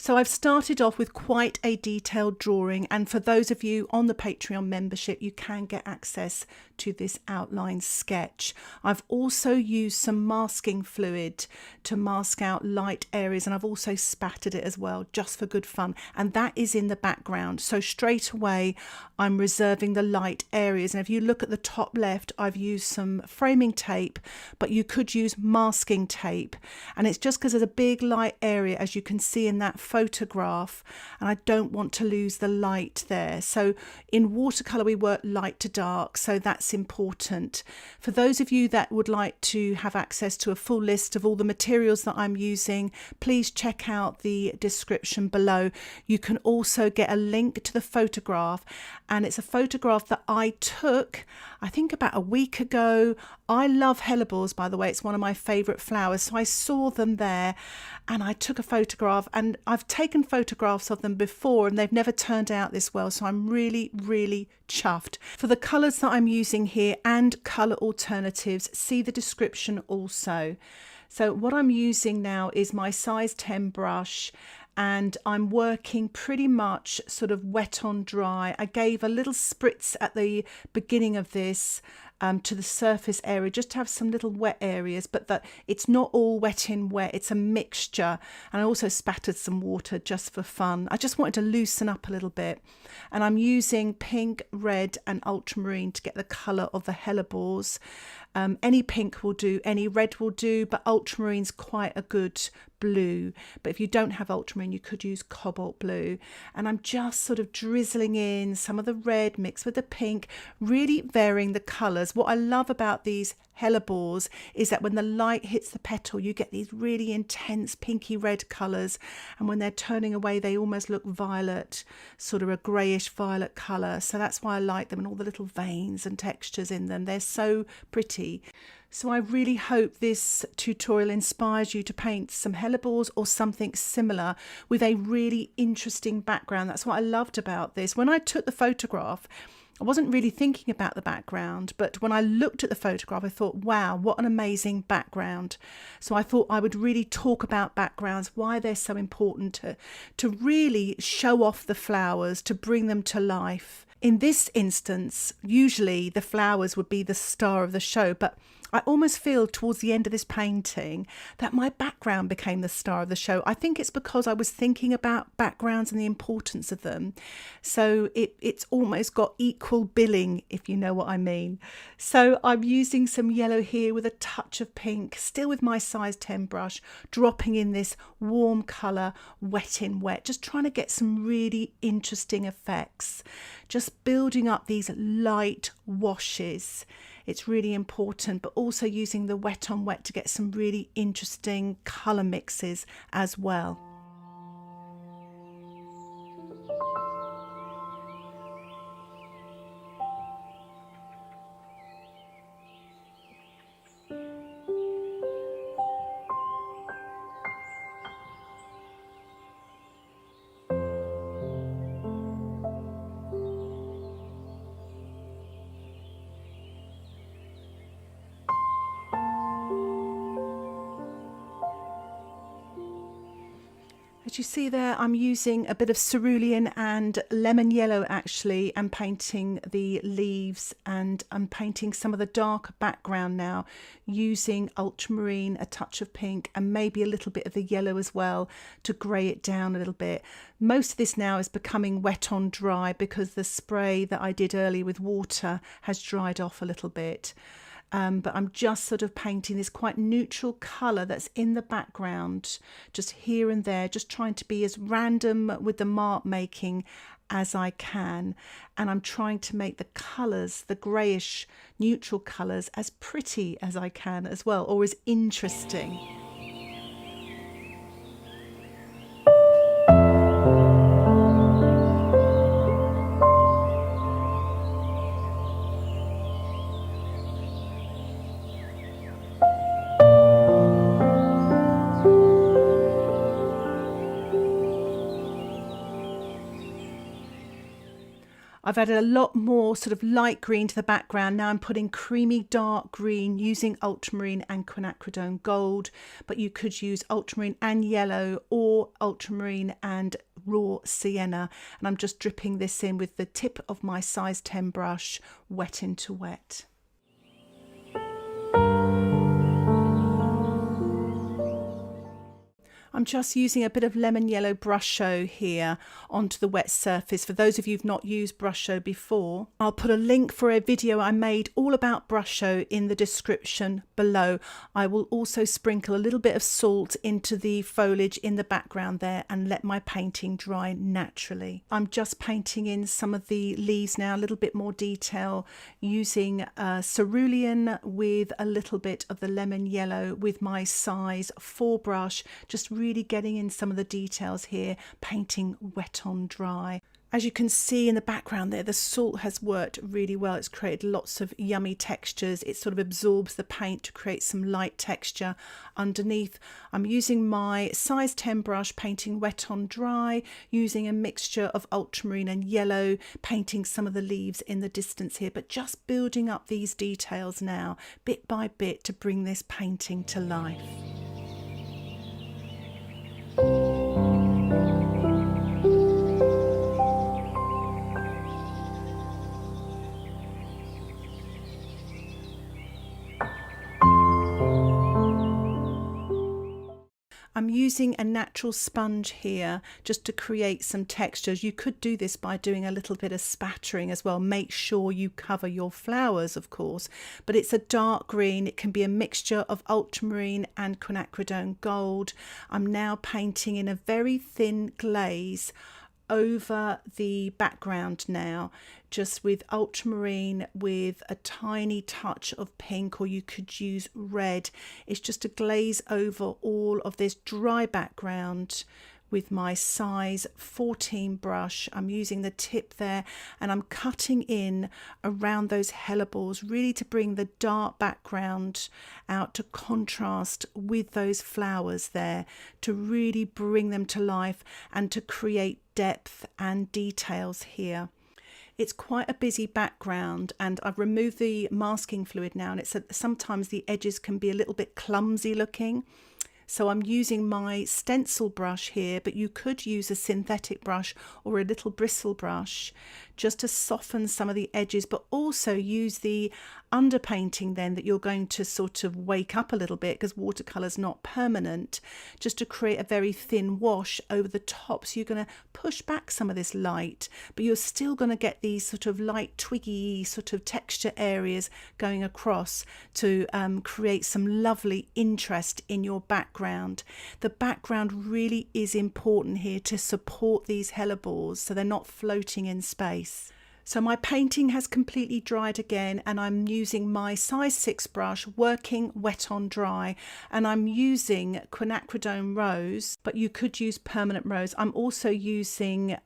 So I've started off with quite a detailed drawing, and for those of you on the Patreon membership, you can get access to this outline sketch. I've also used some masking fluid to mask out light areas, and I've also spattered it as well, just for good fun, and that is in the background. So straight away I'm reserving the light areas, and if you look at the top left, I've used some framing tape, but you could use masking tape, and it's just because there's a big light area, as you can see in that photograph, and I don't want to lose the light there. So in watercolour we work light to dark, so that's important. For those of you that would like to have access to a full list of all the materials that I'm using, please check out the description below. You can also get a link to the photograph, and it's a photograph that I took I think about a week ago. I love hellebores, by the way, it's one of my favourite flowers, so I saw them there and I took a photograph, and I've taken photographs of them before and they've never turned out this well, so I'm really chuffed. For the colours that I'm using here and colour alternatives, see the description also. So what I'm using now is my size 10 brush, and I'm working pretty much sort of wet on dry. I gave a little spritz at the beginning of this to the surface area, just to have some little wet areas, but that it's not all wet in wet, it's a mixture. And I also spattered some water just for fun. I just wanted to loosen up a little bit, and I'm using pink, red and ultramarine to get the colour of the hellebores. Any pink will do, any red will do, but ultramarine's quite a good blue. But if you don't have ultramarine, you could use cobalt blue. And I'm just sort of drizzling in some of the red mixed with the pink, really varying the colours. What I love about these hellebores is that when the light hits the petal, you get these really intense pinky red colours, and when they're turning away, they almost look violet, sort of a greyish violet colour. So that's why I like them, and all the little veins and textures in them. They're so pretty. So I really hope this tutorial inspires you to paint some hellebores or something similar with a really interesting background. That's what I loved about this. When I took the photograph, I wasn't really thinking about the background, but when I looked at the photograph, I thought, wow, what an amazing background. So I thought I would really talk about backgrounds, why they're so important to really show off the flowers, to bring them to life. In this instance, usually the flowers would be the star of the show, but I almost feel towards the end of this painting that my background became the star of the show. I think it's because I was thinking about backgrounds and the importance of them. So it's almost got equal billing, if you know what I mean. So I'm using some yellow here with a touch of pink, still with my size 10 brush, dropping in this warm colour, wet in wet, just trying to get some really interesting effects. Just building up these light washes. It's really important, but also using the wet on wet to get some really interesting colour mixes as well. As you see there, I'm using a bit of cerulean and lemon yellow actually, and painting the leaves, and I'm painting some of the darker background now using ultramarine, a touch of pink and maybe a little bit of the yellow as well to grey it down a little bit. Most of this now is becoming wet on dry because the spray that I did earlier with water has dried off a little bit. But I'm just sort of painting this quite neutral colour that's in the background, just here and there, just trying to be as random with the mark making as I can. And I'm trying to make the colours, the greyish neutral colours, as pretty as I can as well, or as interesting. I've added a lot more sort of light green to the background. Now I'm putting creamy dark green using Ultramarine and Quinacridone Gold, but you could use Ultramarine and Yellow or Ultramarine and raw Sienna. And I'm just dripping this in with the tip of my size 10 brush, wet into wet. I'm just using a bit of lemon yellow Brusho here onto the wet surface. For those of you who've not used Brusho before, I'll put a link for a video I made all about Brusho in the description below. I will also sprinkle a little bit of salt into the foliage in the background there and let my painting dry naturally. I'm just painting in some of the leaves now, a little bit more detail, using Cerulean with a little bit of the lemon yellow with my size 4 brush, just really getting in some of the details here, painting wet on dry. As you can see in the background there, the salt has worked really well. It's created lots of yummy textures. It sort of absorbs the paint to create some light texture underneath. I'm using my size 10 brush, painting wet on dry, using a mixture of ultramarine and yellow, painting some of the leaves in the distance here, but just building up these details now, bit by bit, to bring this painting to life. I'm using a natural sponge here just to create some textures. You could do this by doing a little bit of spattering as well. Make sure you cover your flowers, of course, but it's a dark green. It can be a mixture of ultramarine and Quinacridone Gold. I'm now painting in a very thin glaze over the background now, just with ultramarine with a tiny touch of pink, or you could use red. It's just a glaze over all of this dry background with my size 14 brush. I'm using the tip there and I'm cutting in around those hellebors, really to bring the dark background out to contrast with those flowers there, to really bring them to life and to create depth and details here. It's quite a busy background, and I've removed the masking fluid now, and sometimes the edges can be a little bit clumsy looking. So I'm using my stencil brush here, but you could use a synthetic brush or a little bristle brush just to soften some of the edges, but also use the underpainting then that you're going to sort of wake up a little bit, because watercolour is not permanent, just to create a very thin wash over the top. So you're going to push back some of this light, but you're still going to get these sort of light twiggy sort of texture areas going across to create some lovely interest in your background. The background really is important here to support these hellebores so they're not floating in space. So my painting has completely dried again, and I'm using my size 6 brush, working wet on dry, and I'm using Quinacridone Rose, but you could use permanent rose. I'm also using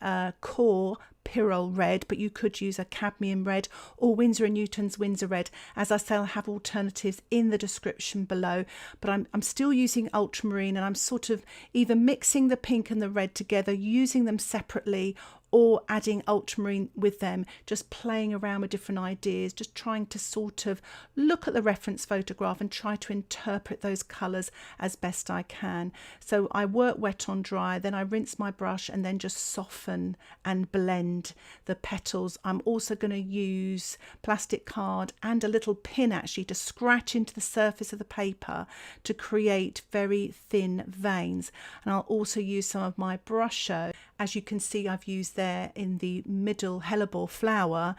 Core Pyrolle Red, but you could use a Cadmium Red or Winsor & Newton's Winsor Red. As I say, I'll have alternatives in the description below, but I'm still using ultramarine, and I'm sort of either mixing the pink and the red together, using them separately, or adding ultramarine with them, just playing around with different ideas, just trying to sort of look at the reference photograph and try to interpret those colours as best I can. So I work wet on dry, then I rinse my brush and then just soften and blend the petals. I'm also going to use plastic card and a little pin actually to scratch into the surface of the paper to create very thin veins. And I'll also use some of my Brusho. As you can see, I've used there in the middle hellebore flower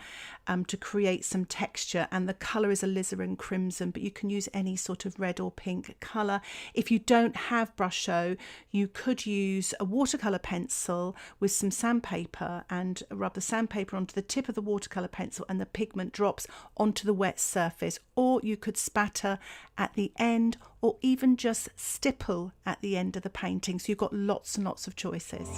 to create some texture, and the colour is alizarin crimson, but you can use any sort of red or pink colour. If you don't have Brusho, you could use a watercolour pencil with some sandpaper and rub the sandpaper onto the tip of the watercolour pencil, and the pigment drops onto the wet surface, or you could spatter at the end, or even just stipple at the end of the painting. So you've got lots and lots of choices.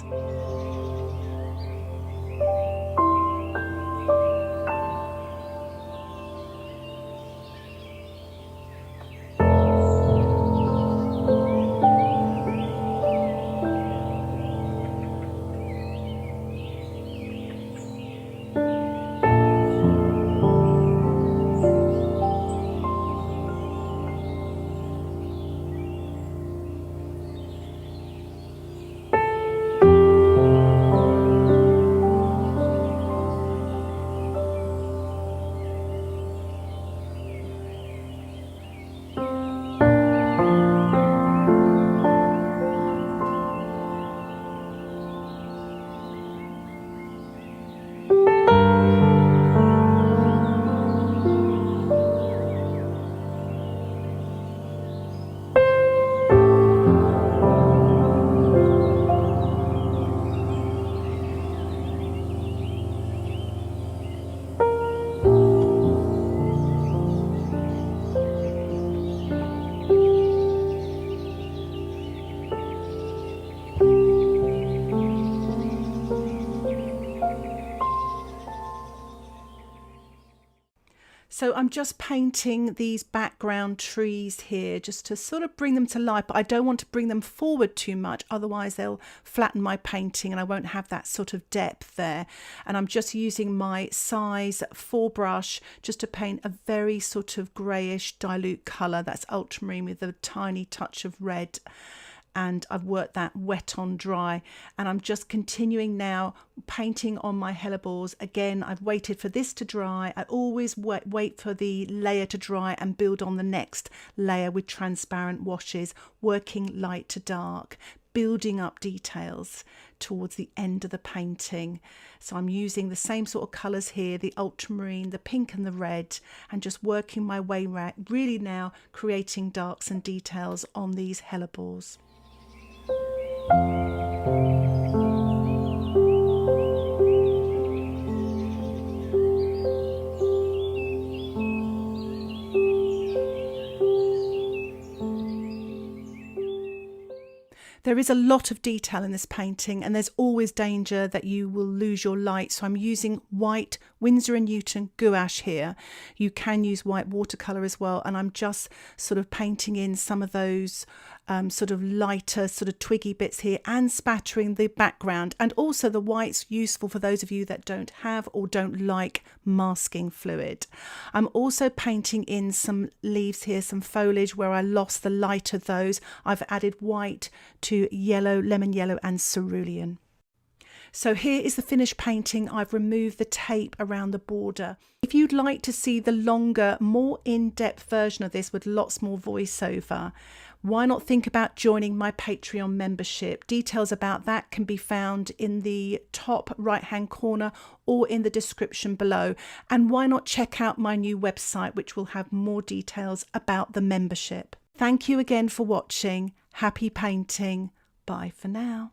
So I'm just painting these background trees here just to sort of bring them to life, but I don't want to bring them forward too much, otherwise they'll flatten my painting and I won't have that sort of depth there. And I'm just using my size 4 brush just to paint a very sort of greyish dilute colour. That's ultramarine with a tiny touch of red. And I've worked that wet on dry, and I'm just continuing now painting on my hellebores. Again, I've waited for this to dry. I always wait for the layer to dry and build on the next layer with transparent washes, working light to dark, building up details towards the end of the painting. So I'm using the same sort of colours here, the ultramarine, the pink and the red, and just working my way really now creating darks and details on these hellebores. There is a lot of detail in this painting, and there's always danger that you will lose your light. So I'm using white Winsor & Newton gouache here. You can use white watercolour as well, and I'm just sort of painting in some of those sort of lighter sort of twiggy bits here and spattering the background. And also the white's useful for those of you that don't have or don't like masking fluid. I'm also painting in some leaves here, some foliage where I lost the light of those. I've added white to yellow, lemon yellow and cerulean. So here is the finished painting. I've removed the tape around the border. If you'd like to see the longer, more in-depth version of this with lots more voiceover, why not think about joining my Patreon membership? Details about that can be found in the top right-hand corner or in the description below. And why not check out my new website, which will have more details about the membership. Thank you again for watching. Happy painting. Bye for now.